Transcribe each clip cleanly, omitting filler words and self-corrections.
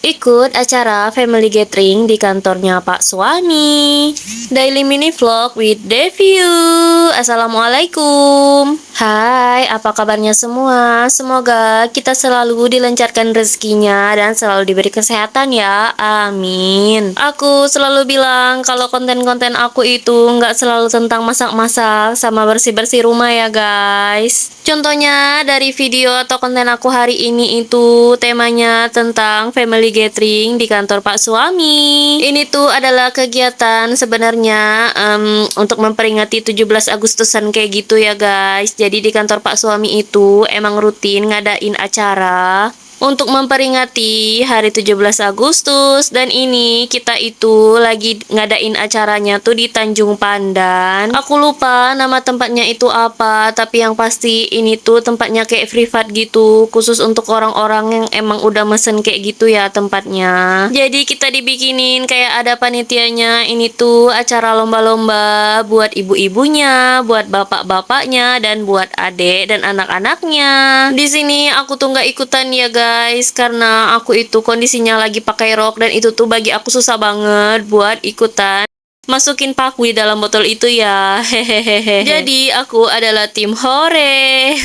Ikut acara family gathering di kantornya Pak Suami. Daily mini vlog with Deview. Assalamualaikum. Hai, apa kabarnya semua? Semoga kita selalu dilancarkan rezekinya dan selalu diberi kesehatan ya. Amin. Aku selalu bilang kalau konten-konten aku itu nggak selalu tentang masak-masak sama bersih-bersih rumah ya guys. Contohnya dari video atau konten aku hari ini itu temanya tentang family gathering di kantor Pak Suami. Ini tuh adalah kegiatan sebenarnya untuk memperingati 17 Agustusan kayak gitu ya guys. Jadi di kantor Pak Suami itu emang rutin ngadain acara untuk memperingati hari 17 Agustus dan ini kita itu lagi ngadain acaranya tuh di Tanjung Pandan. Aku lupa nama tempatnya itu apa, tapi yang pasti ini tuh tempatnya kayak privat gitu, khusus untuk orang-orang yang emang udah mesen kayak gitu ya tempatnya. Jadi kita dibikinin kayak ada panitianya, ini tuh acara lomba-lomba buat ibu-ibunya, buat bapak-bapaknya dan buat adik dan anak-anaknya. Di sini aku tuh nggak ikutan ya guys, karena aku itu kondisinya lagi pakai rok dan itu tuh bagi aku susah banget buat ikutan masukin paku di dalam botol itu ya. Hehehe. Jadi aku adalah tim hore.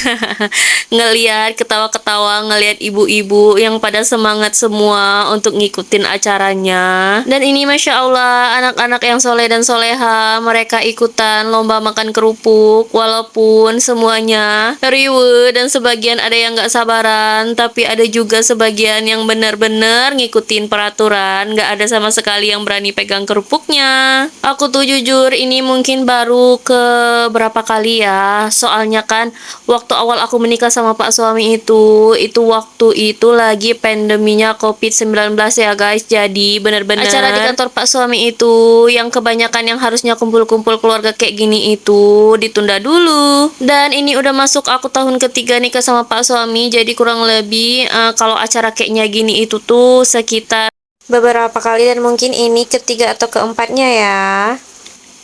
Ngeliat ketawa-ketawa, ngeliat ibu-ibu yang pada semangat semua untuk ngikutin acaranya. Dan ini masya Allah anak-anak yang soleh dan soleha, mereka ikutan lomba makan kerupuk walaupun semuanya riweuh dan sebagian ada yang gak sabaran, tapi ada juga sebagian yang benar-benar ngikutin peraturan, gak ada sama sekali yang berani pegang kerupuknya. Aku tuh jujur ini mungkin baru ke berapa kali ya. Soalnya kan waktu awal aku menikah sama Pak Suami itu waktu itu lagi pandeminya COVID-19 ya guys. Jadi bener-bener acara di kantor Pak Suami itu yang kebanyakan yang harusnya kumpul-kumpul keluarga kayak gini itu ditunda dulu. Dan ini udah masuk aku tahun ketiga nikah sama Pak Suami. Jadi kurang lebih kalau acara kayaknya gini itu tuh sekitar beberapa kali dan mungkin ini ketiga atau keempatnya ya.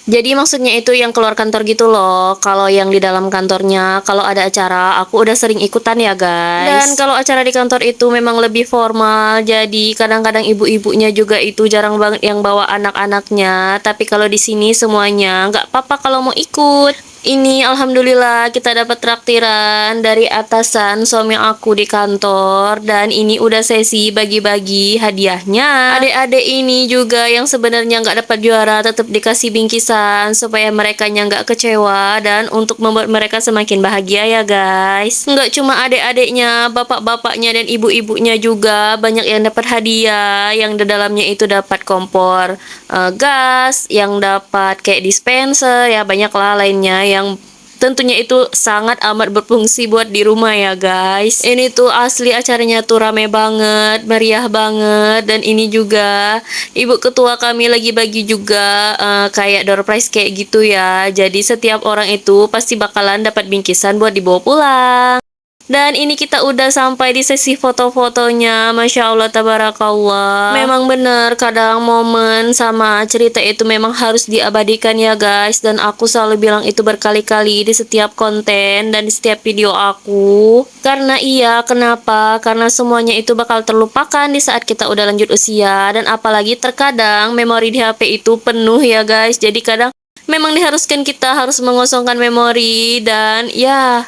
Jadi maksudnya itu yang keluar kantor gitu loh. Kalau yang di dalam kantornya, kalau ada acara, aku udah sering ikutan ya guys. Dan kalau acara di kantor itu memang lebih formal. Jadi kadang-kadang ibu-ibunya juga itu jarang banget yang bawa anak-anaknya. Tapi kalau di sini semuanya nggak apa-apa kalau mau ikut. Ini alhamdulillah kita dapat traktiran dari atasan suami aku di kantor dan ini udah sesi bagi-bagi hadiahnya. Adik-adik ini juga yang sebenarnya nggak dapat juara tetap dikasih bingkisan supaya mereka nggak kecewa dan untuk membuat mereka semakin bahagia ya guys. Nggak cuma adik-adiknya, bapak-bapaknya dan ibu-ibunya juga banyak yang dapat hadiah, yang di dalamnya itu dapat kompor gas, yang dapat kayak dispenser ya banyak lah lainnya yang tentunya itu sangat amat berfungsi buat di rumah ya guys. Ini tuh asli acaranya tuh rame banget, meriah banget dan ini juga ibu ketua kami lagi bagi juga kayak door prize kayak gitu ya. Jadi setiap orang itu pasti bakalan dapat bingkisan buat dibawa pulang. Dan ini kita udah sampai di sesi foto-fotonya. Masya Allah, tabarakallah. Memang bener, kadang momen sama cerita itu memang harus diabadikan ya guys. Dan aku selalu bilang itu berkali-kali di setiap konten dan di setiap video aku. Karena iya, kenapa? Karena semuanya itu bakal terlupakan di saat kita udah lanjut usia. Dan apalagi terkadang memori di HP itu penuh ya guys. Jadi kadang memang diharuskan kita harus mengosongkan memori dan ya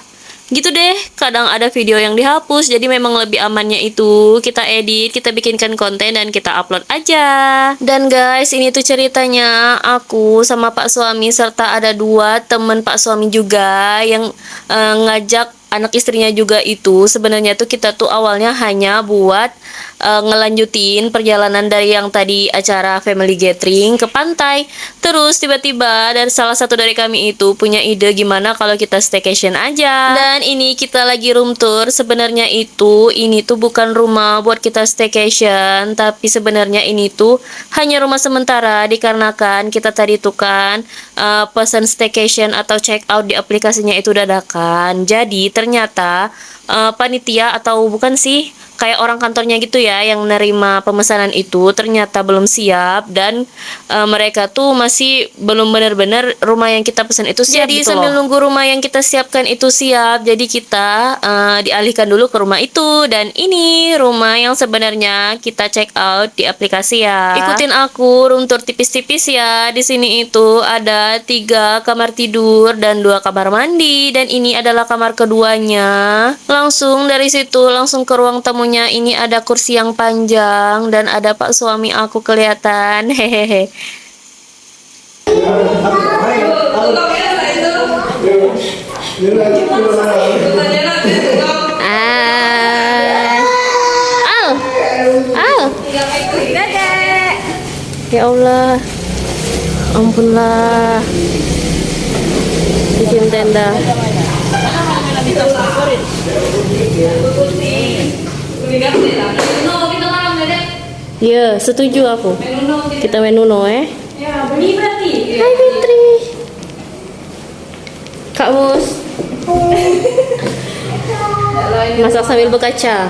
gitu deh, kadang ada video yang dihapus, jadi memang lebih amannya itu kita edit, kita bikinkan konten dan kita upload aja. Dan guys, ini tuh ceritanya aku sama Pak Suami serta ada dua temen Pak Suami juga yang ngajak anak istrinya juga itu. Sebenarnya tuh kita tuh awalnya hanya buat ngelanjutin perjalanan dari yang tadi acara family gathering ke pantai. Terus tiba-tiba dari salah satu dari kami itu punya ide gimana kalau kita staycation aja. Dan ini kita lagi room tour. Sebenarnya itu ini tuh bukan rumah buat kita staycation, tapi sebenarnya ini tuh hanya rumah sementara dikarenakan kita tadi tuh kan pesan staycation atau check out di aplikasinya itu dadakan. Jadi ternyata panitia atau bukan sih kayak orang kantornya gitu ya yang nerima pemesanan itu ternyata belum siap dan mereka tuh masih belum benar-benar rumah yang kita pesan itu siap. Jadi gitu sambil loh. nunggu rumah yang kita siapkan itu siap, jadi kita dialihkan dulu ke rumah itu, dan ini rumah yang sebenarnya kita check out di aplikasi ya. Ikutin aku room tour tipis-tipis ya. Di sini itu ada 3 kamar tidur dan 2 kamar mandi, dan ini adalah kamar keduanya. Langsung dari situ langsung ke ruang tamunya. Ini ada kursi yang panjang dan ada pak suami aku kelihatan. Hehehe. Ah. Al. Al. Ya Allah. Ampunlah. Bikin tenda. Ya, setuju aku. Kita main Uno Hai Fitri. Kak Mus. Masak sambil berkaca.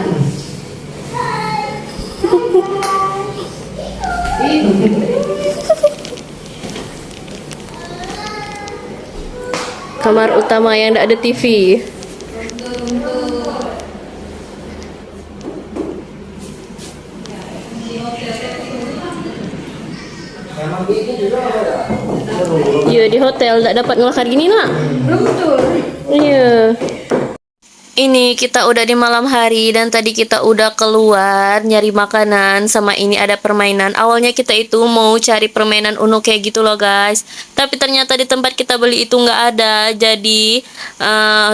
Kamar utama yang tidak ada TV. Iya, di hotel tidak dapat ngelakar gini nak. Iya. Ini kita udah di malam hari dan tadi kita udah keluar nyari makanan, sama ini ada permainan. Awalnya kita itu mau cari permainan Uno kayak gitu loh guys, tapi ternyata di tempat kita beli itu nggak ada. Jadi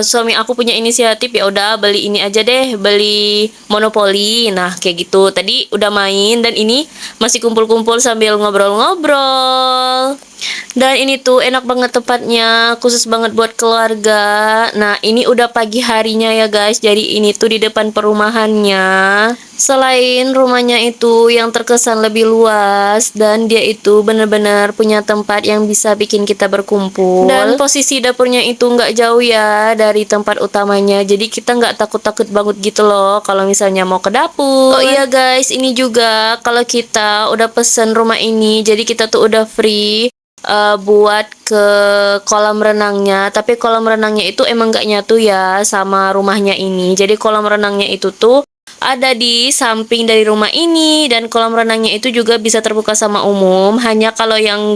suami aku punya inisiatif, ya udah beli ini aja deh, beli monopoli. Nah kayak gitu tadi udah main, dan ini masih kumpul-kumpul sambil ngobrol-ngobrol. Dan ini tuh enak banget tempatnya, khusus banget buat keluarga. Nah ini udah pagi harinya ya guys, jadi ini tuh di depan perumahannya. Selain rumahnya itu yang terkesan lebih luas, dan dia itu bener-bener punya tempat yang bisa bikin kita berkumpul. Dan posisi dapurnya itu nggak jauh ya dari tempat utamanya, jadi kita nggak takut-takut banget gitu loh kalau misalnya mau ke dapur. Oh iya guys, ini juga kalau kita udah pesen rumah ini, jadi kita tuh udah free buat ke kolam renangnya. Tapi kolam renangnya itu emang gak nyatu ya sama rumahnya ini. Jadi kolam renangnya itu tuh ada di samping dari rumah ini, dan kolam renangnya itu juga bisa terbuka sama umum. Hanya kalau yang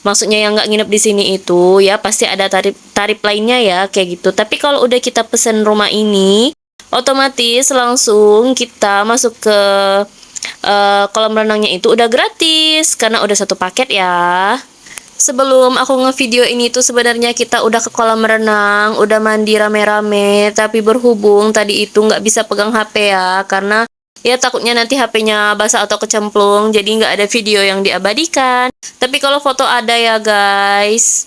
maksudnya yang nggak nginep di sini itu ya pasti ada tarif lainnya ya kayak gitu. Tapi kalau udah kita pesen rumah ini, otomatis langsung kita masuk ke kolam renangnya itu udah gratis karena udah satu paket ya. Sebelum aku ngevideo ini tuh sebenarnya kita udah ke kolam renang, udah mandi rame-rame, tapi berhubung tadi itu nggak bisa pegang HP ya, karena ya takutnya nanti HP-nya basah atau kecemplung, jadi nggak ada video yang diabadikan. Tapi kalau foto ada ya guys.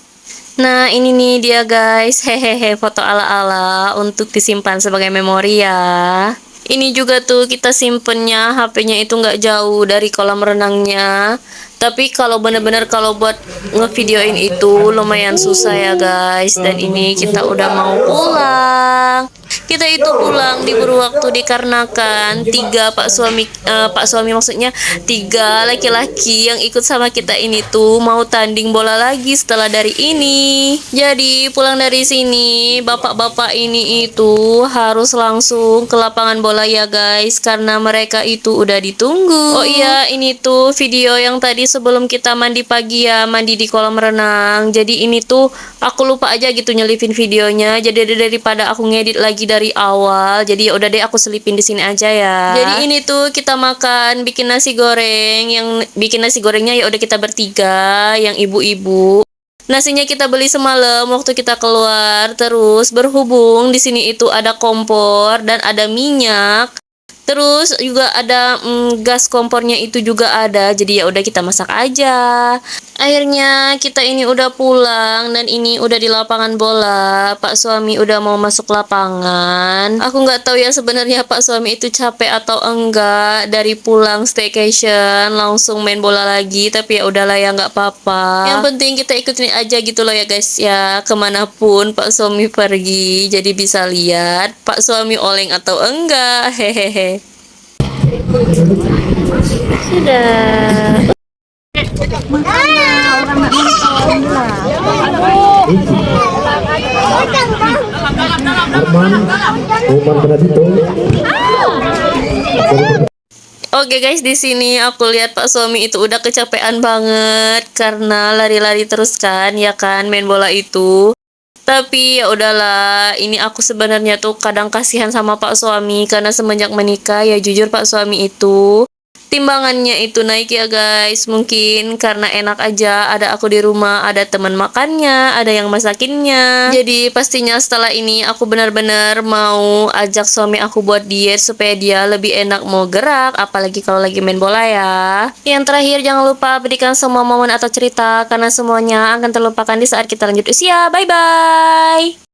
Nah ini nih dia guys, hehehe, foto ala-ala untuk disimpan sebagai memori ya. Ini juga tuh kita simpennya HP-nya itu nggak jauh dari kolam renangnya. Tapi kalau bener-bener kalau buat ngevideoin itu lumayan susah ya guys. Dan ini kita udah mau pulang. Kita itu pulang diburu waktu dikarenakan pak suami maksudnya 3 laki-laki yang ikut sama kita ini tuh mau tanding bola lagi setelah dari ini. Jadi pulang dari sini bapak-bapak ini itu harus langsung ke lapangan bola ya guys, karena mereka itu udah ditunggu. Oh iya, ini tuh video yang tadi sebelum kita mandi pagi ya, mandi di kolam renang. Jadi ini tuh aku lupa aja gitu nyelipin videonya. Jadi daripada aku ngedit lagi dari awal, jadi ya udah deh aku selipin di sini aja ya. Jadi ini tuh kita makan bikin nasi goreng, yang bikin nasi gorengnya ya udah kita bertiga, yang ibu-ibu. Nasinya kita beli semalam waktu kita keluar. Terus berhubung di sini itu ada kompor dan ada minyak. Terus juga ada gas kompornya itu juga ada. Jadi ya udah kita masak aja. Akhirnya kita ini udah pulang, dan ini udah di lapangan bola. Pak suami udah mau masuk lapangan. Aku nggak tahu ya sebenarnya Pak suami itu capek atau enggak dari pulang staycation langsung main bola lagi. Tapi ya udahlah ya, nggak apa-apa. Yang penting kita ikutin aja gitu loh ya guys ya. Kemanapun Pak suami pergi, jadi bisa lihat Pak suami oleng atau enggak. Hehehe. Sudah. Oke guys, di sini aku lihat Pak suami itu udah kecapean banget karena lari-lari terus kan, ya kan, main bola itu. Tapi ya udahlah, ini aku sebenarnya tuh kadang kasihan sama Pak suami karena semenjak menikah ya jujur Pak suami itu timbangannya itu naik ya guys. Mungkin karena enak aja ada aku di rumah, ada teman makannya, ada yang masakinnya. Jadi pastinya setelah ini aku benar-benar mau ajak suami aku buat diet supaya dia lebih enak mau gerak, apalagi kalau lagi main bola ya. Yang terakhir jangan lupa berikan semua momen atau cerita karena semuanya akan terlupakan di saat kita lanjut usia. Bye bye.